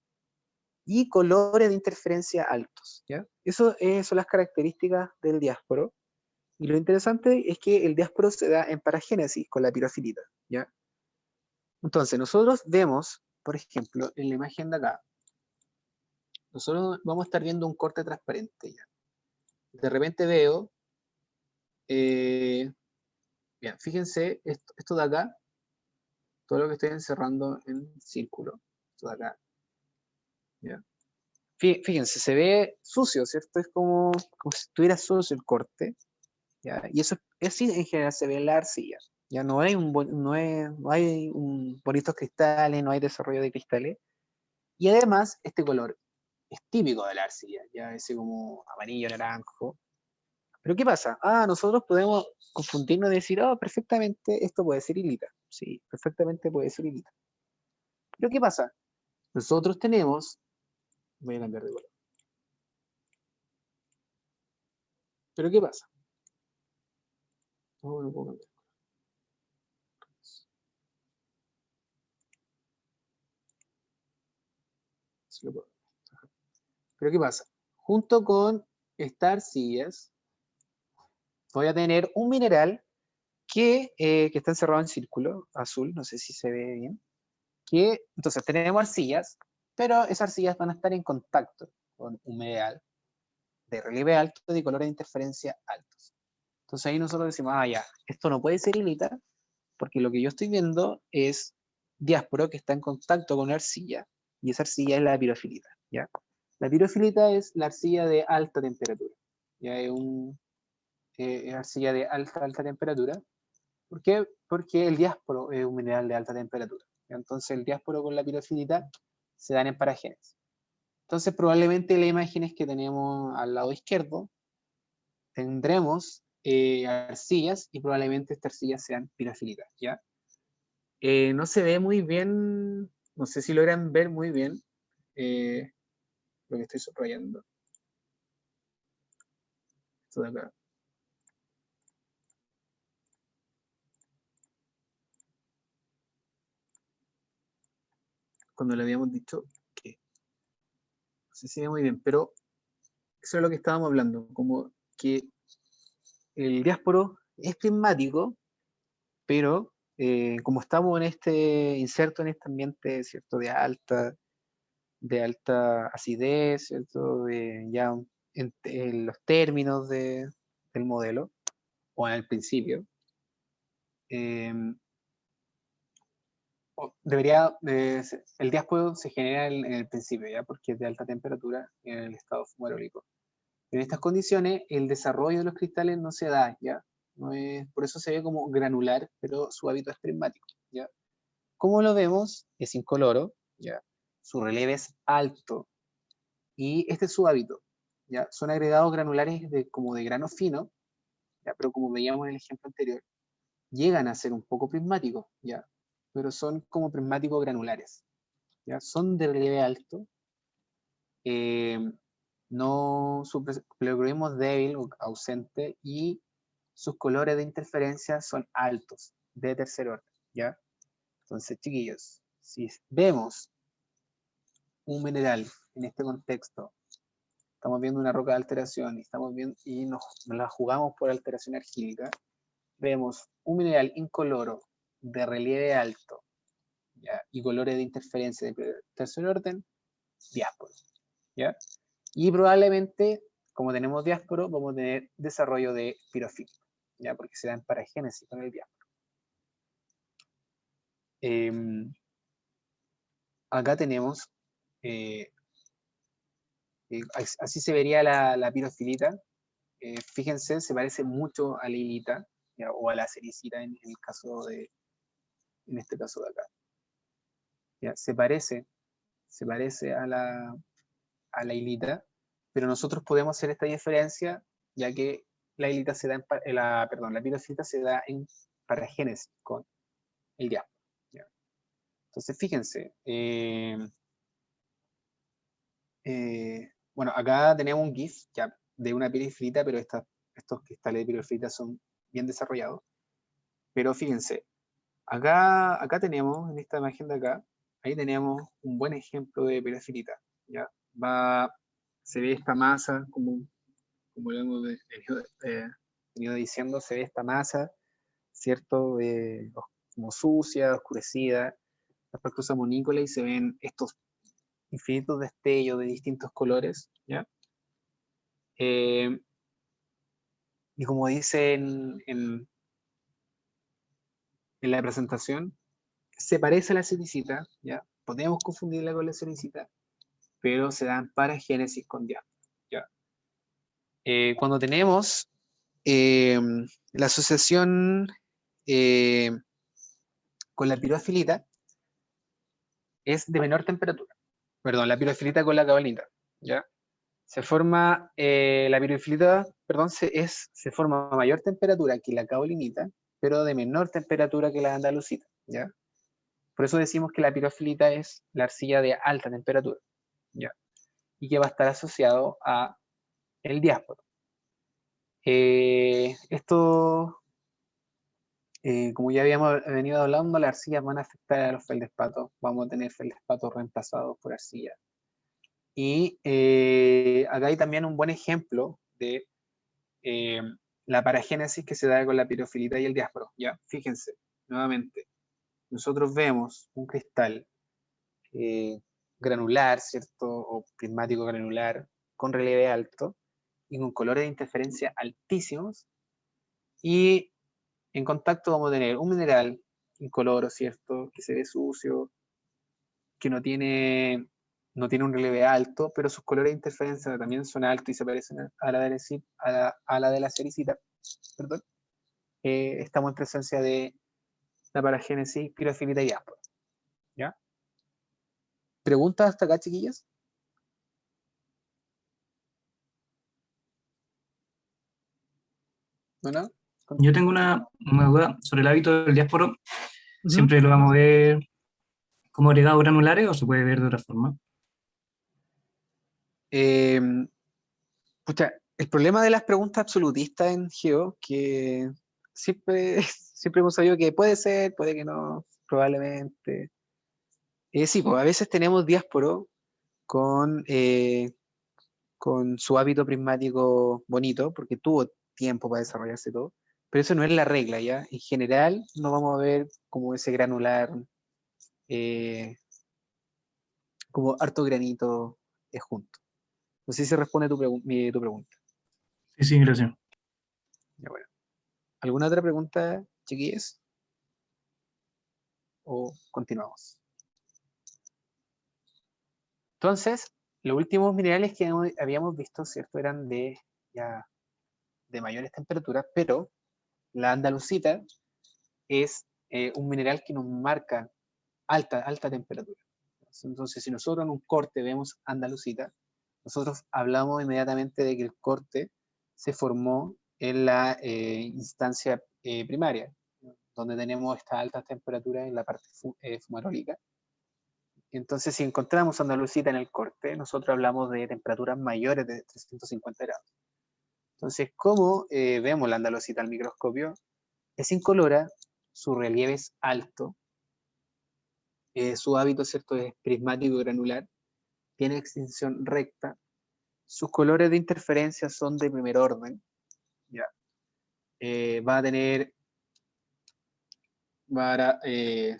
Y colores de interferencia altos, ¿ya? Eso son las características del diásporo. Y lo interesante es que el diásporo se da en paragénesis con la pirofilita, ¿ya? Entonces, nosotros vemos, por ejemplo, en la imagen de acá, nosotros vamos a estar viendo un corte transparente, ¿ya? De repente veo, bien, fíjense, esto de acá, todo lo que estoy encerrando en círculo, esto de acá, ¿ya? Fíjense, se ve sucio, ¿cierto? Es como si estuviera sucio el corte, ¿ya? Y eso es así en general se ve en la arcilla. Ya no hay no hay bonitos cristales, no hay desarrollo de cristales. Y además, este color es típico de la arcilla, ya ese como amarillo, naranjo. Pero ¿qué pasa? Nosotros podemos confundirnos y decir, perfectamente esto puede ser hilita. Sí, perfectamente puede ser hilita. Pero ¿qué pasa? Nosotros tenemos, voy a cambiar de color. Pero ¿qué pasa? No puedo cambiar. Sí lo puedo. Pero ¿qué pasa? Junto con estas arcillas, voy a tener un mineral que está encerrado en círculo azul, no sé si se ve bien. Entonces tenemos arcillas, pero esas arcillas van a estar en contacto con un mineral de relieve alto y de colores de interferencia altos. Entonces ahí nosotros decimos, ya, esto no puede ser hilita, porque lo que yo estoy viendo es diásporo que está en contacto con una arcilla, y esa arcilla es la pirofilita, ¿ya? La pirofilita es la arcilla de alta temperatura, ya es arcilla de alta temperatura. ¿Por qué? Porque el diásporo es un mineral de alta temperatura. Entonces el diásporo con la pirofilita se dan en paragénesis. Entonces probablemente las imágenes que tenemos al lado izquierdo tendremos arcillas y probablemente estas arcillas sean pirofilitas, ¿ya? No se ve muy bien, no sé si logran ver muy bien eh, lo que estoy subrayando. Esto de acá. Cuando le habíamos dicho que sé si ve muy bien, pero eso es lo que estábamos hablando, como que el diásporo es prismático, pero como estamos insertos en este ambiente, ¿cierto? De alta acidez, ¿cierto? Ya en los términos del modelo, o en el principio, eh, el diásporo se genera en el principio, ¿ya? Porque es de alta temperatura en el estado fumarólico. En estas condiciones, el desarrollo de los cristales no se da, ¿ya? Por eso se ve como granular, pero su hábito es prismático, ¿ya? Como lo vemos, es incoloro, ¿ya? Su relieve es alto, y este es su hábito, ¿ya? Son agregados granulares como de grano fino, ¿ya? Pero como veíamos en el ejemplo anterior, llegan a ser un poco prismáticos, ¿ya? Pero son como prismáticos granulares, ¿ya? Son de relieve alto, eh, su pleocroismo es débil o ausente, y sus colores de interferencia son altos, de tercer orden, ¿ya? Entonces, chiquillos, si vemos un mineral en este contexto, estamos viendo una roca de alteración y nos la jugamos por alteración argílica, vemos un mineral incoloro de relieve alto, ¿ya? Y colores de interferencia de tercer orden, diásporo, ¿ya? Y probablemente, como tenemos diásporo, vamos a tener desarrollo de pirofílico, ¿ya? Porque se da en paragénesis con el diásporo. Acá tenemos, así se vería la pirofilita. Fíjense, se parece mucho a la hilita, ¿ya? O a la sericita en este caso de acá, ¿ya? Se parece a la hilita, pero nosotros podemos hacer esta diferencia, ya que la hilita se da la pirofilita se da en paragénesis con el diásporo, ¿ya? Entonces, fíjense, bueno, acá tenemos un GIF ya de una pirofilita, pero estos cristales de pirofilita son bien desarrollados. Pero fíjense, acá tenemos, en esta imagen de acá, ahí tenemos un buen ejemplo de pirofilita, ¿ya? Se ve esta masa, como lo hemos venido diciendo, se ve esta masa, ¿cierto? Como sucia, oscurecida, la fructosa monícola, y se ven estos infinitos destellos de distintos colores, ¿ya? Y como dice en la presentación, se parece a la sericita, ¿ya? Podemos confundirla con la sericita, pero se dan paragénesis con diásporo, ¿ya? Cuando tenemos la asociación con la pirofilita, es de menor temperatura. Perdón, la pirofilita con la caolinita, ¿ya? Se forma, la pirofilita, perdón, se forma a mayor temperatura que la caolinita, pero de menor temperatura que la andalucita, ¿ya? Por eso decimos que la pirofilita es la arcilla de alta temperatura, ¿ya? Y que va a estar asociado a el diásporo. Esto, como ya habíamos venido hablando, las arcillas van a afectar a los feldespatos. Vamos a tener feldespatos reemplazados por arcillas. Y acá hay también un buen ejemplo de la paragénesis que se da con la pirofilita y el diásporo. Ya, fíjense, nuevamente, nosotros vemos un cristal granular, ¿cierto? O prismático granular, con relieve alto y con colores de interferencia altísimos. Y en contacto vamos a tener un mineral incoloro, ¿cierto? Que se ve sucio, que no tiene un relieve alto, pero sus colores de interferencia también son altos y se parecen a la de la sericita. Perdón. Estamos en presencia de la paragénesis, pirofilita y diáspora, ¿ya? ¿Preguntas hasta acá, chiquillas? ¿No? Yo tengo una duda sobre el hábito del diásporo. Ujú. ¿Siempre lo vamos a ver como agregados granulares o se puede ver de otra forma? Pucha, el problema de las preguntas absolutistas en Geo, que siempre, siempre hemos sabido que puede ser, puede que no, probablemente. Sí, pues a veces tenemos diásporo con su hábito prismático bonito, porque tuvo tiempo para desarrollarse todo, pero eso no es la regla, ¿ya? En general no vamos a ver como ese granular, como harto granito junto. No sé si responde tu pregunta. Sí, sí, gracias. Ya, bueno. ¿Alguna otra pregunta, chiquillos? ¿O continuamos? Entonces, los últimos minerales que habíamos visto, ¿cierto? Eran ya de mayores temperaturas, pero la andalucita es un mineral que nos marca alta temperatura. Entonces, si nosotros en un corte vemos andalucita, nosotros hablamos inmediatamente de que el corte se formó en la instancia primaria, donde tenemos estas altas temperaturas en la parte fumarólica. Entonces, si encontramos andalucita en el corte, nosotros hablamos de temperaturas mayores de 350 grados. Entonces, ¿cómo vemos la andalucita al microscopio? Es incolora, su relieve es alto, su hábito, ¿cierto?, es prismático granular, tiene extinción recta, sus colores de interferencia son de primer orden, ¿ya? Va a tener,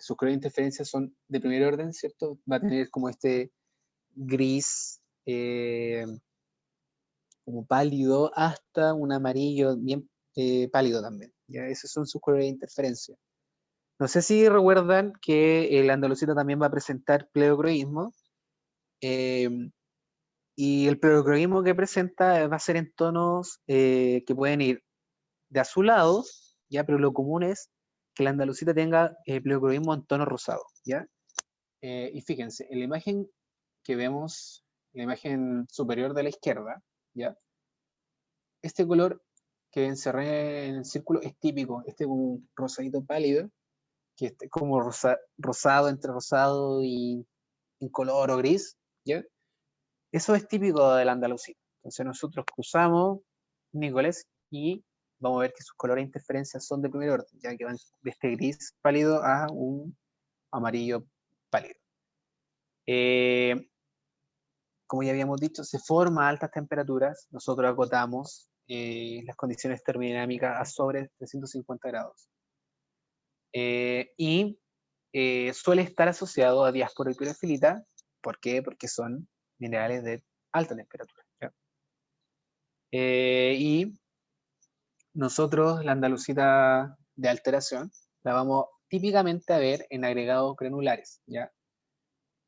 sus colores de interferencia son de primer orden, ¿cierto? Va a tener como este gris, como pálido, hasta un amarillo bien pálido también, ¿ya? Esos son sus colores de interferencia. No sé si recuerdan que el andalucita también va a presentar pleocroísmo, y el pleocroísmo que presenta va a ser en tonos que pueden ir de azulados, ¿ya? Pero lo común es que la andalucita tenga pleocroísmo en tono rosado, ¿ya? Y fíjense, en la imagen que vemos, la imagen superior de la izquierda, ¿ya? Este color que encerré en el círculo es típico, este como un rosadito pálido, que es como rosado entre rosado y incoloro gris, ¿ya? Eso es típico del andalusí. Entonces nosotros cruzamos Nicoles y vamos a ver que sus colores de interferencia son de primer orden, ya que van de este gris pálido a un amarillo pálido. Como ya habíamos dicho, se forma a altas temperaturas, nosotros acotamos las condiciones termodinámicas a sobre 350 grados. Y suele estar asociado a diásporo y pirofilita. ¿Por qué? Porque son minerales de alta temperatura, ¿ya? Y nosotros la andalucita de alteración la vamos típicamente a ver en agregados granulares, ¿ya?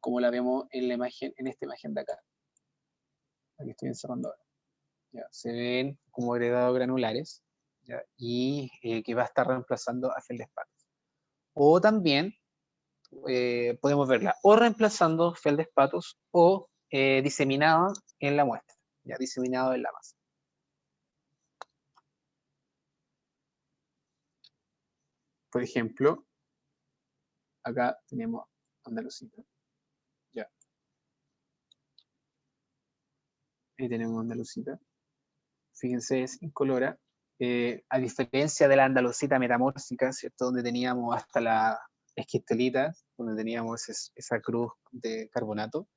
Como la vemos en la imagen, en esta imagen de acá. Aquí estoy encerrando ahora. ¿Ya? Se ven como agregados granulares, ¿ya? Y que va a estar reemplazando a feldespatos. O también podemos verla o reemplazando feldespatos o diseminado en la muestra, ya diseminado en la masa. Por ejemplo, acá tenemos andalucita, ya. Ahí tenemos andalucita. Fíjense, es incolora. A diferencia de la andalucita metamórfica, ¿cierto? Donde teníamos hasta la esquistolita, donde teníamos esa cruz de carbonato.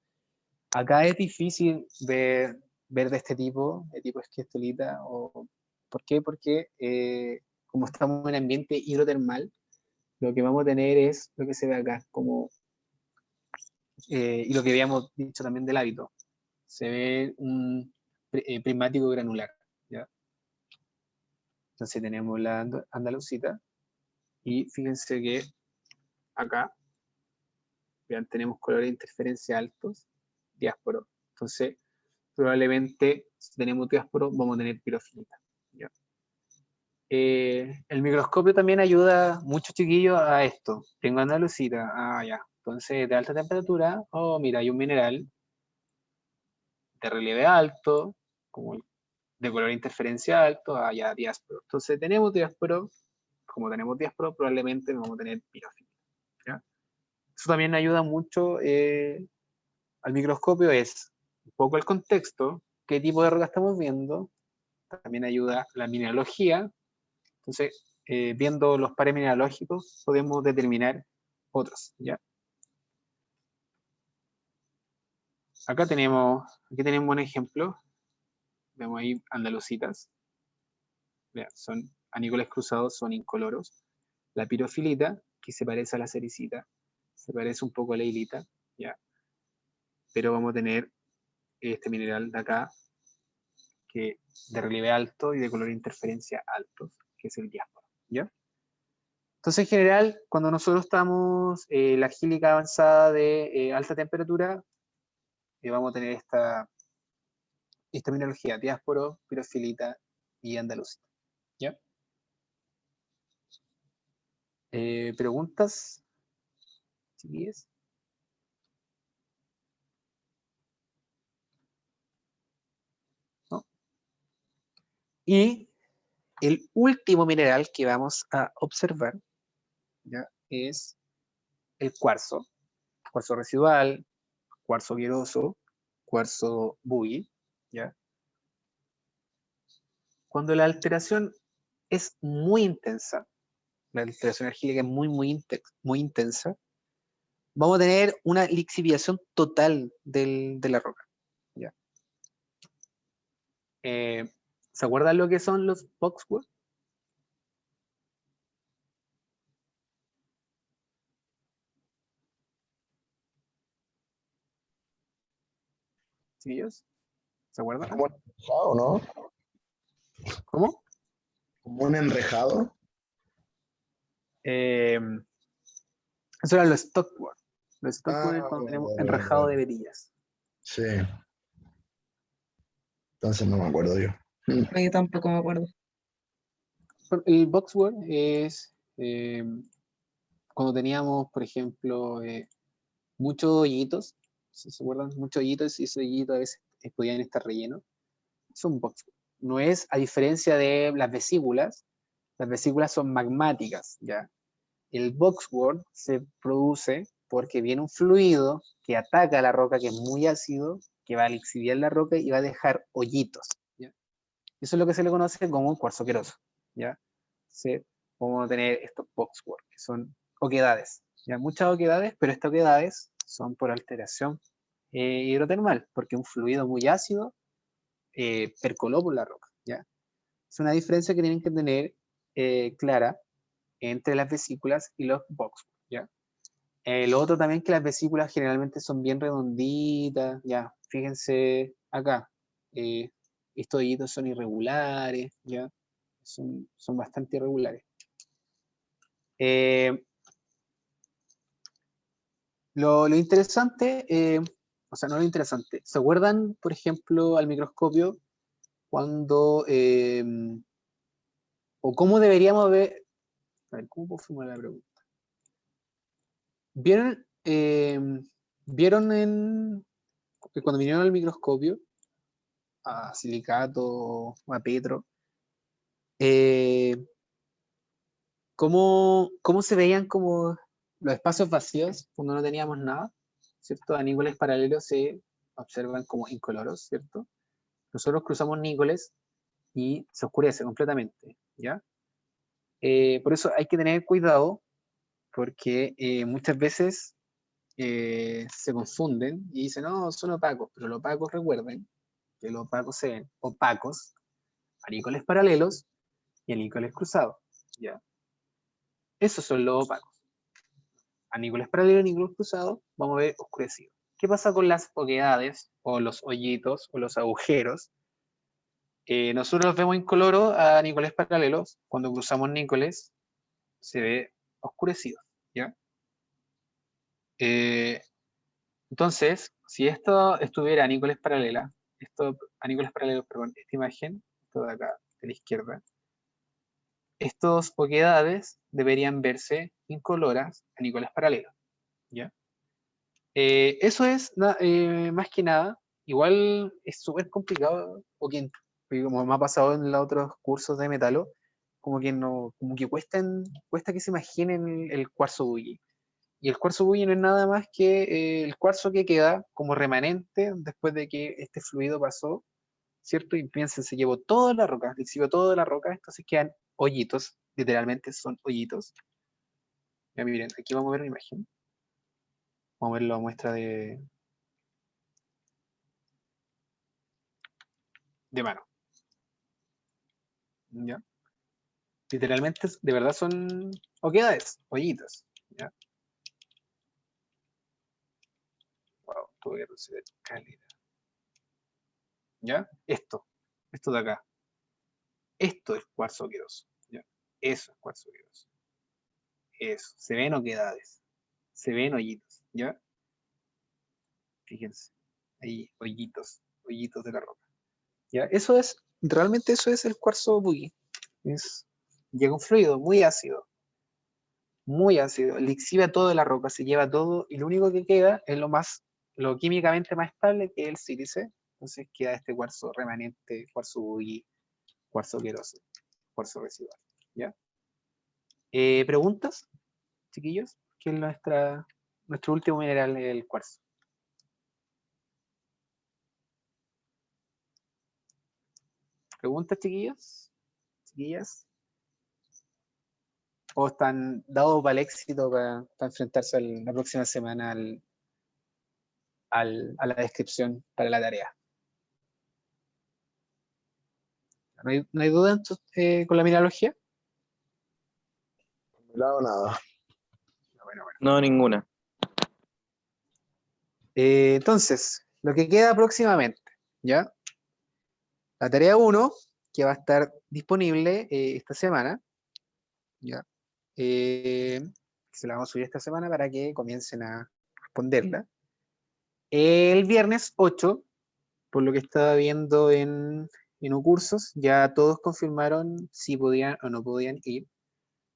Acá es difícil ver de este tipo, de tipo esquistolita. ¿Por qué? Porque como estamos en ambiente hidrotermal, lo que vamos a tener es lo que se ve acá, como, y lo que habíamos dicho también del hábito. Se ve un prismático granular, ¿ya? Entonces tenemos la andalucita y fíjense que acá, vean, tenemos colores de interferencia altos, diásporo. Entonces, probablemente si tenemos diásporo vamos a tener pirofilita, ¿ya? El microscopio también ayuda mucho, chiquillos, a esto. Tengo andalucita, ya. Entonces, de alta temperatura, mira, hay un mineral de relieve alto, como de color de interferencia alto, ya, diásporo. Entonces, tenemos diásporo, como tenemos diásporo, probablemente vamos a tener pirofilita, ¿ya? Eso también ayuda mucho al microscopio, es un poco el contexto, qué tipo de roca estamos viendo, también ayuda la mineralogía. Entonces, viendo los pares mineralógicos podemos determinar otros, ¿ya? Aquí tenemos un buen ejemplo. Vemos ahí andalucitas. Vean, son anícoles cruzados, son incoloros. La pirofilita, que se parece a la cericita, se parece un poco a la hilita, ¿ya? Pero vamos a tener este mineral de acá, que de relieve alto y de color de interferencia alto, que es el diásporo, ¿ya? Entonces, en general, cuando nosotros estamos la gílica avanzada de alta temperatura, vamos a tener esta mineralogía, diásporo, pirofilita y andalucita, ¿ya? ¿Preguntas? ¿Chiquillos? ¿No? Y el último mineral que vamos a observar, ¿ya? Es el cuarzo residual, cuarzo vieroso, cuarzo buggy, ¿ya? Cuando la alteración es muy intensa, la alteración argílica es muy intensa, vamos a tener una lixiviación total de la roca, ¿ya? ¿Se acuerdan lo que son los boxwood? ¿Sí ellos? ¿Se acuerdan? Como un enrejado, ¿no? ¿Cómo? Como un enrejado. Eso eran los stockwood. Los stockwood es Ah, cuando tenemos vale, vale, enrejado de vale. verillas. Sí. Entonces no me acuerdo yo. Yo tampoco me acuerdo. El boxwood es cuando teníamos, por ejemplo, muchos hoyitos, ¿se acuerdan? Muchos hoyitos y esos hoyitos a veces podían estar rellenos. Es un boxwood. No es, a diferencia de las vesículas son magmáticas, ¿ya? El boxwood se produce porque viene un fluido que ataca a la roca, que es muy ácido, que va a lixiviar la roca y va a dejar hoyitos, ¿ya? Eso es lo que se le conoce como un cuarzo queroso, ¿ya? ¿Sí? Vamos a tener estos boxwood, que son oquedades, ¿ya? Muchas oquedades, pero estas oquedades son por alteración hidrotermal, porque un fluido muy ácido percoló por la roca, ¿ya? Es una diferencia que tienen que tener clara entre las vesículas y los boxwood, ¿ya? Lo otro también que las vesículas generalmente son bien redonditas, ya, fíjense acá, estos hoyitos son irregulares, ya, son bastante irregulares. Lo interesante, o sea, no lo interesante, ¿se acuerdan, por ejemplo, al microscopio cuando, o cómo deberíamos ver, a ver, ¿cómo puedo formular la pregunta? ¿Vieron cuando vinieron al microscopio a silicato o a Petro, eh, cómo se veían como los espacios vacíos cuando no teníamos nada, ¿cierto? A nícoles paralelos se observan como incoloros, ¿cierto? Nosotros cruzamos nícoles y se oscurece completamente, ¿ya? Por eso hay que tener cuidado porque muchas veces se confunden y dicen, no, son opacos, pero los opacos recuerden que los opacos se ven opacos, anícoles paralelos y anícoles cruzados, ¿ya? Esos son los opacos. Anícoles paralelos, anícoles cruzados, vamos a ver oscurecido. ¿Qué pasa con las oquedades o los hoyitos o los agujeros? Nosotros los vemos incoloros a nícoles paralelos. Cuando cruzamos nícoles se ve oscurecido, ¿ya? Entonces, si esto estuviera a nícoles paralelas, perdón, esta imagen, esto de acá, de la izquierda, estos oquedades deberían verse incoloras a nícoles paralelos, ¿ya? Eso es más que nada, igual es súper complicado, porque como me ha pasado en los otros cursos de metalo, como que no, como que cuesta que se imaginen el cuarzo bully. Y el cuarzo bully no es nada más que el cuarzo que queda como remanente después de que este fluido pasó, ¿cierto? Y piensen, se llevó toda la roca, exhibió toda la roca, entonces quedan hoyitos, literalmente son hoyitos. Ya miren, aquí vamos a ver una imagen. Vamos a ver la muestra de de mano. ¿Ya? Literalmente, de verdad son oquedades, hoyitos. ¿Ya? Wow, tuve que reducir calidad. ¿Ya? Esto de acá. Esto es cuarzo oquedoso. ¿Ya? Eso es cuarzo oquedoso. Eso. Se ven oquedades. Se ven hoyitos. ¿Ya? Fíjense. Ahí, hoyitos. Hoyitos de la roca. ¿Ya? Eso es, realmente eso es el cuarzo boogie. Llega un fluido muy ácido. Muy ácido. Lixiva toda la roca, se lleva todo y lo único que queda es lo químicamente más estable, que es el sílice. Entonces queda este cuarzo remanente, cuarzo boogie, cuarzo queroso, cuarzo residual. ¿Ya? ¿Preguntas, chiquillos? ¿Qué es nuestro último mineral, el cuarzo? ¿Preguntas, chiquillos? ¿Chiquillas? ¿O están dados para el éxito para enfrentarse la próxima semana a la descripción para la tarea? ¿No hay duda con la mineralogía? Por mi lado, nada. Bueno. No, ninguna. Entonces, lo que queda próximamente, ¿ya? La tarea 1, que va a estar disponible esta semana, ¿ya? Se la vamos a subir esta semana para que comiencen a responderla. El viernes 8, por lo que estaba viendo en cursos, ya todos confirmaron si podían o no podían ir.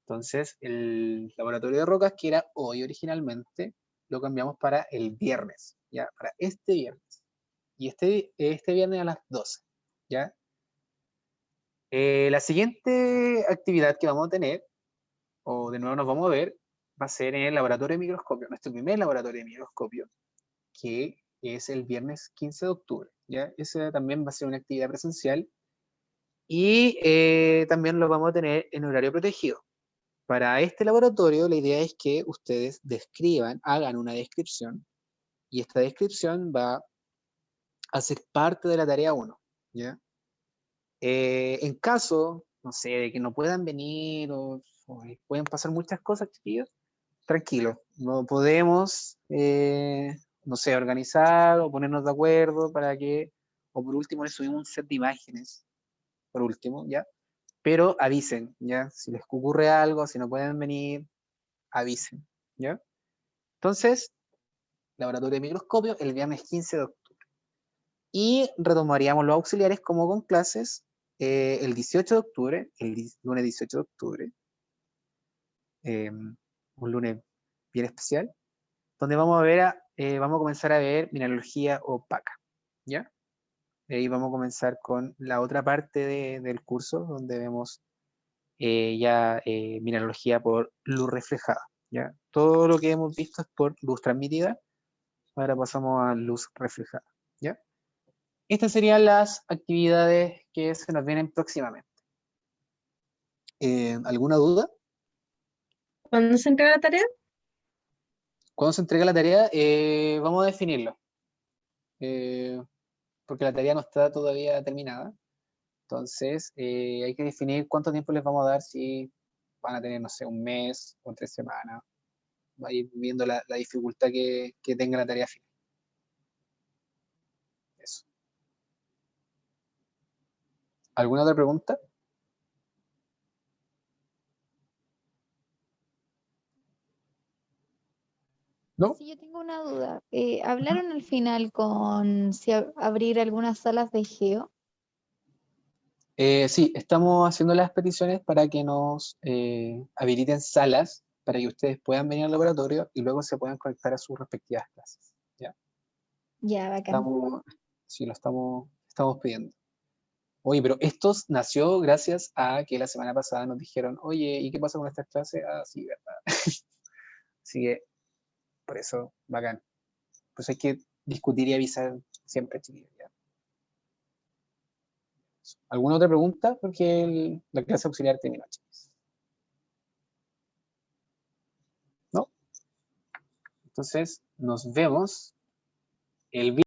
Entonces, el laboratorio de rocas, que era hoy originalmente, lo cambiamos para el viernes, ¿ya? Para este viernes. Y este viernes a las 12, ¿ya? La siguiente actividad que vamos a tener, o de nuevo nos vamos a ver, va a ser en el laboratorio de microscopio, nuestro primer laboratorio de microscopio, que es el viernes 15 de octubre, ¿ya? Esa también va a ser una actividad presencial y también lo vamos a tener en horario protegido. Para este laboratorio, la idea es que ustedes hagan una descripción, y esta descripción va a ser parte de la tarea 1, ¿ya? En caso, no sé, de que no puedan venir o pueden pasar muchas cosas, chiquillos, tranquilos, no podemos, no sé, organizar o ponernos de acuerdo para que, o por último, les subimos un set de imágenes, por último, ¿ya? Pero avisen, ¿ya? Si les ocurre algo, si no pueden venir, avisen, ¿ya? Entonces, laboratorio de microscopio el viernes 15 de octubre. Y retomaríamos los auxiliares como con clases el 18 de octubre, lunes 18 de octubre, un lunes bien especial, donde vamos a comenzar a ver mineralogía opaca, ¿ya? Ahí vamos a comenzar con la otra parte del curso, donde vemos mineralogía por luz reflejada, ¿ya? Todo lo que hemos visto es por luz transmitida, ahora pasamos a luz reflejada, ¿ya? Estas serían las actividades que se nos vienen próximamente. ¿Alguna duda? ¿Cuándo se entrega la tarea? ¿Cuándo se entrega la tarea? Vamos a definirlo. Porque la tarea no está todavía terminada. Entonces, hay que definir cuánto tiempo les vamos a dar, si van a tener, no sé, un mes o 3 semanas. Va a ir viendo la dificultad que tenga la tarea final. Eso. ¿Alguna otra pregunta? ¿No? Sí, yo tengo una duda. ¿Hablaron al final con si abrir algunas salas de geo? Sí, estamos haciendo las peticiones para que nos habiliten salas para que ustedes puedan venir al laboratorio y luego se puedan conectar a sus respectivas clases. ¿Ya? Ya, bacán. Sí, estamos pidiendo. Oye, pero esto nació gracias a que la semana pasada nos dijeron, oye, ¿y qué pasa con estas clases? Ah, sí, verdad. Así que, por eso, bacán. Pues hay que discutir y avisar siempre, chiquillos. ¿Ya? ¿Alguna otra pregunta? Porque la clase auxiliar terminó, chicos. ¿No? Entonces, nos vemos el viernes.